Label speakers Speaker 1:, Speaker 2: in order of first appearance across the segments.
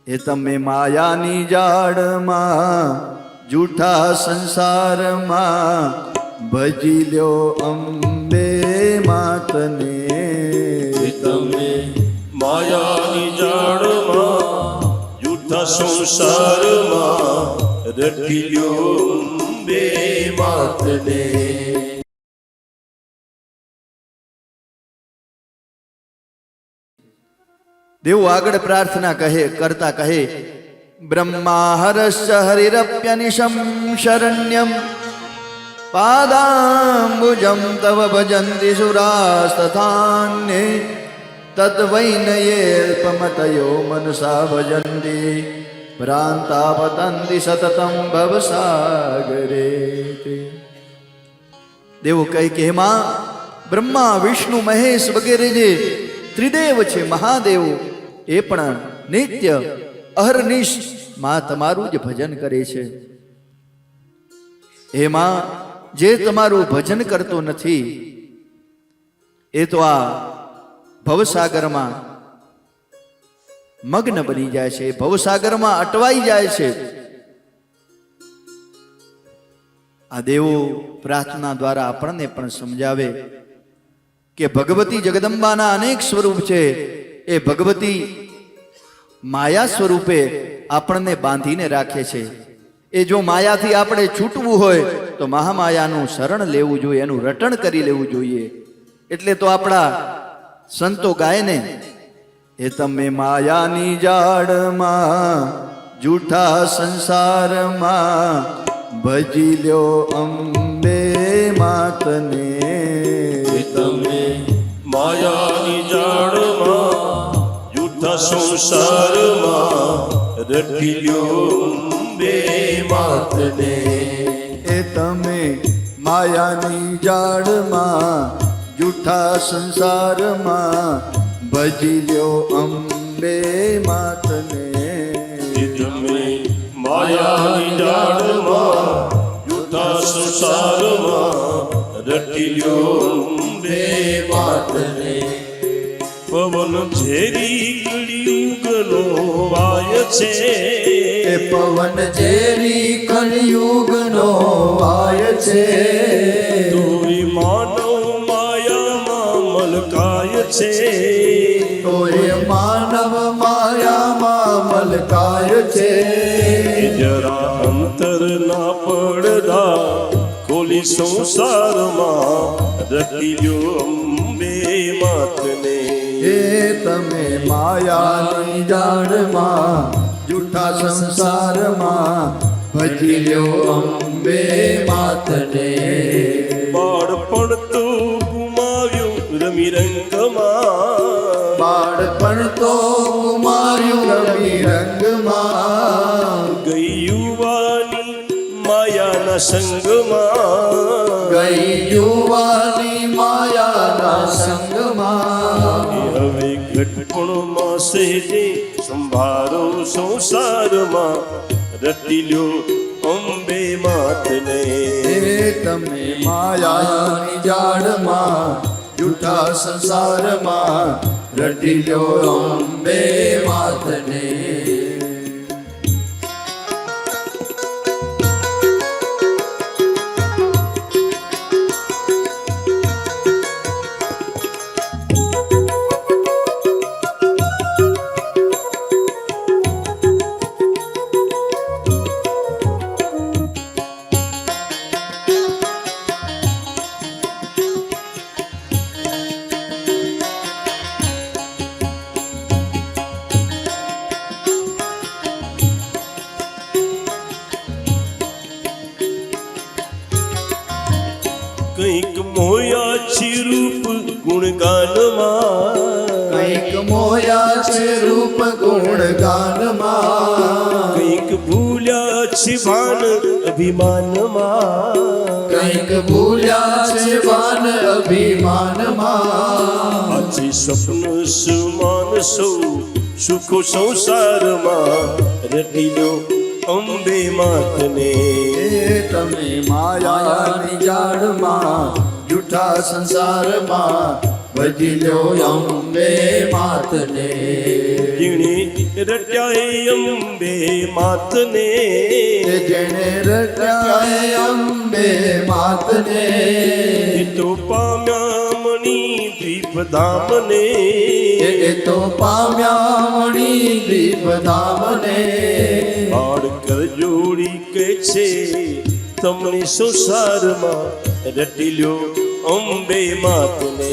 Speaker 1: એ તમે માયાની જાળમાં જૂઠા સંસારમાં ભજી લ્યો અંબે માતને.
Speaker 2: તમે માયાની જાળમાં જૂઠા સંસારમાં રખી લ્યો અંબે માતને.
Speaker 1: દેવો આગળ પ્રાર્થના કરતા કહે, બ્રહ્મા હરશ્ચ હરિરપ્યનિશમ શરણ્યમ પાદાંબુજમ તવ ભજન્તિ સુરાસ્તથાન્યે તદ્વૈનયેલ્પમતયો મનસા ભજન્તિ ભ્રાંતા પતન્તિ સતતમ ભવસાગરે. દેવો કહે કે માં, બ્રહ્મા વિષ્ણુ મહેશ વગેરે જે ત્રિદેવ છે, મહાદેવ, એ પણ નિત્ય અહર્નિશ માં તમારું જ ભજન કરે છે. હે માં, જે તમારું ભજન કરતો નથી એ તો આ ભવસાગરમાં મગ્ન બની જાય છે, ભવસાગરમાં અટવાઈ જાય છે. આ દેવો પ્રાર્થના દ્વારા આપણને પણ સમજાવે કે ભગવતી જગદંબાના અનેક સ્વરૂપ છે. એ ભગવતી માયા સ્વરૂપે આપણને બાંધીને રાખે છે. એ જો માયાથી આપણે છૂટવું હોય તો મહામાયાનું શરણ લેવું જોઈએ, એનું રટણ કરી લેવું જોઈએ. એટલે તો આપણા સંતો ગાય ને, એ તમે માયાની જાળમાં જૂઠા સંસારમાં ભજી લ્યો અંબે માતને.
Speaker 2: તમે માયાની જાળમાં જૂઠા સંસારમાં રખી લ્યો અંબે માતને.
Speaker 1: એ તમે માયાની જાળમાં જૂઠા સંસારમાં ભજી લ્યો અંબે માતને.
Speaker 2: તમે માયાની જાળમાં જૂઠા સંસારમાં રખી લ્યો અંબે માતને. પવન ઝેરી કળિયુગનો વાય છે,
Speaker 1: એ પવન ઝેરી કળિયુગનો વાય છે.
Speaker 2: તોય માનવ માયામાં મલકાય છે,
Speaker 1: તોય માનવ માયામાં મલકાય છે.
Speaker 2: જરા અંતર ના પડદા ખોલી સંસારમાં રખી લ્યો અંબે માતને.
Speaker 1: એ તમે માયાની જાળમાં જૂઠા સંસારમાં ભજી લ્યો અંબે માતને.
Speaker 2: બાળપણ તો ગુમાવ્યું રમી રંગમાં,
Speaker 1: બાળપણ તો ગુમાર્યું રવિ રંગમાં.
Speaker 2: ગઈ યુવાની માયાના સંગમાં,
Speaker 1: ગઈ યુવાની માયાના સંગમાં.
Speaker 2: હવે ઘટપણમાં સેજે સંભારો સંસારમાં રટી લ્યો અંબે માતને.
Speaker 1: એ તમે માયાની જાળમાં જૂઠા સંસારમાં રટી લ્યો અંબે માતને.
Speaker 2: કંઈક મોયા છે રૂપ ગુણગાનમાં,
Speaker 1: કંઈક મોયા છે રૂપ ગુણગાનમાં.
Speaker 2: કંઈક ભૂલ્યા છે ભાન અભિમાનમાં,
Speaker 1: કંઈક ભૂલ્યા છે ભાન અભિમાનમાં.
Speaker 2: આજે સ્વપ્ન સમાન સૌ સુખો સંસારમાં રટી લ્યો અંબે માતને.
Speaker 1: એ તમે માયાની જાળમાં જૂઠા સંસારમાં ભજી લ્યો અંબે માતને.
Speaker 2: જીણે રટ્યા એ અંબે માતને
Speaker 1: જેણે રચાય અંબે માતને
Speaker 2: એ તો પામ્યા મણી દ્વીપધામને
Speaker 1: એ તો પામ્યા મણી દીપધામને
Speaker 2: બાળ કર જોડી કે છે તમને સંસારમાં રટી લ્યો અંબે માતને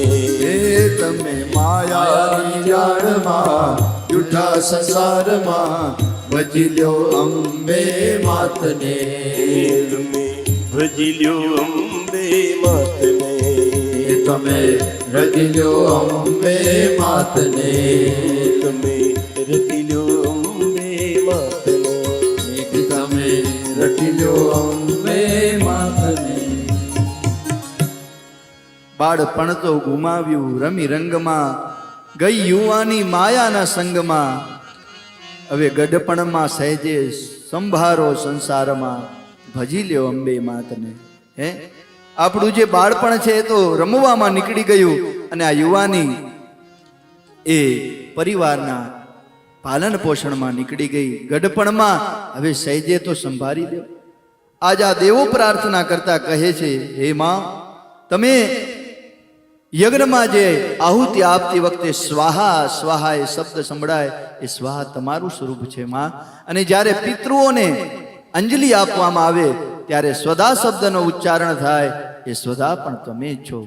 Speaker 1: એ તમે માયાની જાળમાં જૂઠા સંસારમાં ભજી લ્યો અંબે માતને
Speaker 2: તમે ભજી લ્યો અંબે માતને
Speaker 1: એ તમે રજી લ્યો અંબે માતને
Speaker 2: તમે રટી લ્યો અંબે માતને
Speaker 1: એક તમે રટી લ્યો અંબે માતને બાળપણ તો ગુમાવ્યું રમી રંગમાં ગઈ યુવાની માયાના સંગમાં હવે ગઢપણમાં સહેજે સંભારો સંસારમાં ભજી લ્યો અંબે માતને હે આપણું જે બાળપણ છે એ તો રમવામાં નીકળી ગયું અને આ યુવાની એ પરિવારના પાલન પોષણમાં નીકળી ગઈ ગઢપણમાં હવે સહેજે તો સંભાળી લ્યો આજ આ દેવો પ્રાર્થના કરતા કહે છે હે માં તમે યજ્ઞમાં જે આહુતિ આપતી વખતે સ્વાહા સ્વાહા એ શબ્દ સંભળાય એ સ્વાહા તમારું સ્વરૂપ છે માં અને જ્યારે પિતૃઓને અંજલિ આપવામાં આવે ત્યારે સ્વધા શબ્દનો ઉચ્ચારણ થાય એ સ્વધા પણ તમે જ છો